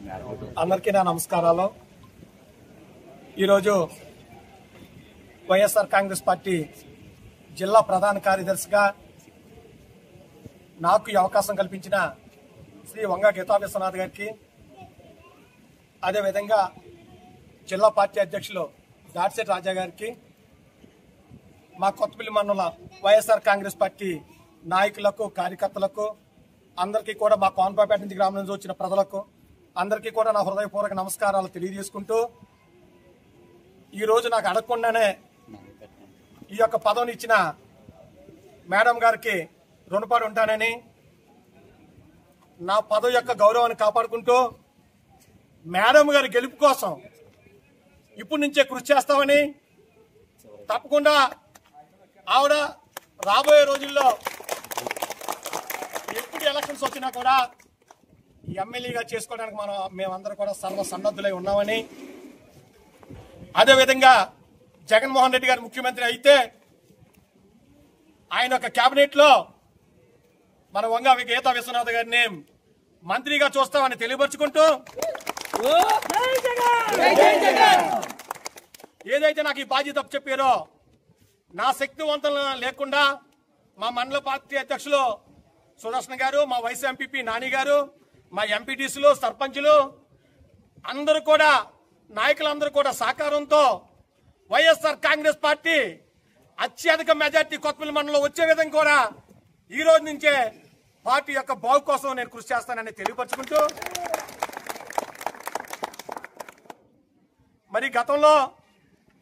అందరికీ నా నమస్కారాలు. ఈరోజు వైఎస్ఆర్ కాంగ్రెస్ పార్టీ జిల్లా ప్రధాన కార్యదర్శిగా నాకు ఈ అవకాశం కల్పించిన శ్రీ వంగ గీతా విశ్వనాథ్ గారికి, అదేవిధంగా జిల్లా పార్టీ అధ్యక్షులు దాడిశెట్టి రాజా గారికి, మా కొత్తపల్లి మండల వైఎస్ఆర్ కాంగ్రెస్ పార్టీ నాయకులకు, కార్యకర్తలకు, అందరికీ కూడా మా కోనపాపేట నుంచి గ్రామం నుంచి వచ్చిన ప్రజలకు అందరికీ కూడా నా హృదయపూర్వక నమస్కారాలు తెలియజేసుకుంటూ, ఈరోజు నాకు అడగకుండానే ఈ యొక్క పదవిని ఇచ్చిన మేడం గారికి రుణపడి ఉంటానని, నా పదవి యొక్క గౌరవాన్ని కాపాడుకుంటూ మేడం గారి గెలుపు కోసం ఇప్పటి నుంచే కృషి చేస్తామని, తప్పకుండా ఆవిడ రాబోయే రోజుల్లో ఎప్పుడు ఎలక్షన్స్ వచ్చినా కూడా ఎమ్మెల్యేగా చేసుకోవడానికి మేమందరం కూడా సన్నద్ధులై ఉన్నామని, అదేవిధంగా జగన్మోహన్ రెడ్డి గారు ముఖ్యమంత్రి అయితే ఆయన యొక్క కేబినెట్ లో మన వంగ గీతా విశ్వనాథ్ గారిని మంత్రిగా చూస్తామని తెలియపరుచుకుంటూ, ఏదైతే నాకు ఈ బాధ్యత చెప్పారో నా శక్తివంతం లేకుండా మా మండల పార్టీ అధ్యక్షులు సుదర్శన్ గారు, మా వైస్ ఎంపీపీ నాని గారు, మా ఎంపీటీసీలు, సర్పంచులు అందరూ కూడా, నాయకులందరూ కూడా సహకారంతో వైఎస్ఆర్ కాంగ్రెస్ పార్టీ అత్యధిక మెజార్టీ కొత్తపల్లి మండలంలో వచ్చే విధంగా కూడా ఈ రోజు నుంచే పార్టీ యొక్క బాగు కోసం నేను కృషి చేస్తానని తెలియపరుచుకుంటూ, మరి గతంలో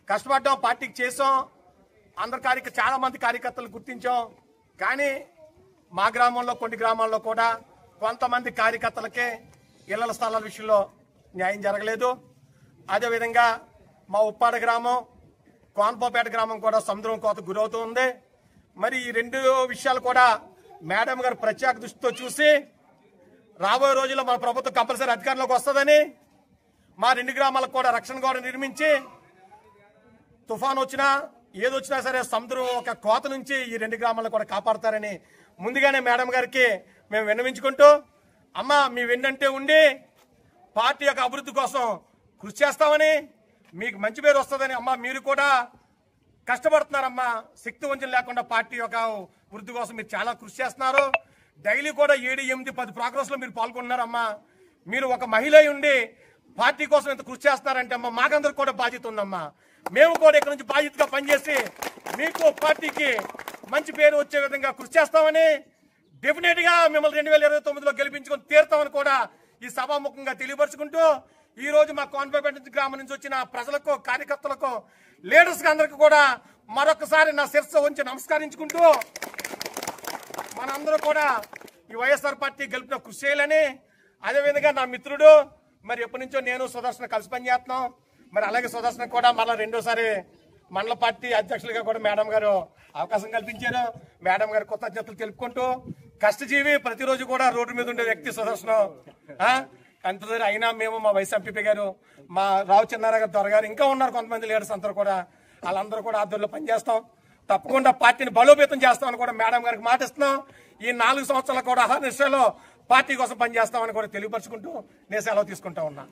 కష్టపడ్డాం, పార్టీకి చేసాం, చాలా మంది కార్యకర్తలు గుర్తించాం. కానీ మా గ్రామంలో, కొన్ని గ్రామాల్లో కూడా కొంతమంది కార్యకర్తలకే ఇళ్ల స్థలాల విషయంలో న్యాయం జరగలేదు. అదేవిధంగా మా ఉప్పాడ గ్రామం, కోనపాపేట గ్రామం కూడా సముద్రం కోత గురవుతూ ఉంది. మరి ఈ రెండు విషయాలు కూడా మేడం గారు ప్రత్యేక దృష్టితో చూసి రాబోయే రోజుల్లో మన ప్రభుత్వం కంపల్సరీ అధికారంలోకి వస్తుందని, మా రెండు గ్రామాలకు కూడా రక్షణ గోడ నిర్మించి తుఫాన్ వచ్చినా ఏదొచ్చినా సరే సముద్రం ఒక కోత నుంచి ఈ రెండు గ్రామాలను కూడా కాపాడతారని ముందుగానే మేడం గారికి మేము విన్నవించుకుంటూ, అమ్మ మీ వెన్నంటే ఉండి పార్టీ యొక్క అభివృద్ధి కోసం కృషి చేస్తామని, మీకు మంచి పేరు వస్తుందని, అమ్మ మీరు కూడా కష్టపడుతున్నారమ్మా, శక్తి వంచన లేకుండా పార్టీ యొక్క వృద్ధి కోసం మీరు చాలా కృషి చేస్తున్నారు. డైలీ కూడా 7, 8, 10 ప్రోగ్రెస్లో మీరు పాల్గొన్నారమ్మా. మీరు ఒక మహిళ ఉండి పార్టీ కోసం ఇంత కృషి చేస్తున్నారంటే అమ్మా మాకందరికి కూడా బాధ్యత ఉందమ్మా. మేము కూడా ఇక్కడ నుంచి బాధ్యతగా పనిచేసి మీకు పార్టీకి మంచి పేరు వచ్చే విధంగా కృషి చేస్తామని, డెఫినెట్ గా మిమ్మల్ని 2029లో గెలిపించుకొని తీరుతామని కూడా ఈ సభాముఖంగా తెలియపరుచుకుంటూ, ఈ రోజు మా కోనపాపేట గ్రామం నుంచి వచ్చిన ప్రజలకు, కార్యకర్తలకు, లీడర్స్ అందరికీ కూడా మరొకసారి నా శిరస్సు ఉంచి నమస్కరించుకుంటూ, మనందరూ కూడా ఈ వైఎస్ఆర్ పార్టీ గెలుపున కృషి చేయాలని, అదేవిధంగా నా మిత్రుడు మరి ఎప్పటి నుంచో నేను సుదర్శన కలిసి పనిచేస్తున్నాం. మరి అలాగే సుదర్శన కూడా మళ్ళీ రెండోసారి మండల పార్టీ అధ్యక్షులుగా కూడా మేడం గారు అవకాశం కల్పించారు. మేడం గారు కృతజ్ఞతలు తెలుపుకుంటూ, కష్టజీవి, ప్రతిరోజు కూడా రోడ్డు మీద ఉండే వ్యక్తి సుదర్శనం. అంతదూరం అయినా మేము, మా వైస్ ఎంపీపీ గారు, మా రావు చిన్నారావు గారు, గారు ఇంకా ఉన్నారు కొంతమంది లీడర్స్ అందరూ కూడా, వాళ్ళందరూ కూడా ఆధ్వర్యంలో పనిచేస్తాం. తప్పకుండా పార్టీని బలోపేతం చేస్తామని కూడా మేడం గారికి మాట ఇస్తున్నాం. ఈ 4 సంవత్సరాలు కూడా అహర్నిశలో పార్టీ కోసం పనిచేస్తామని కూడా తెలియపరుచుకుంటూ నేను సెలవు తీసుకుంటా ఉన్నా.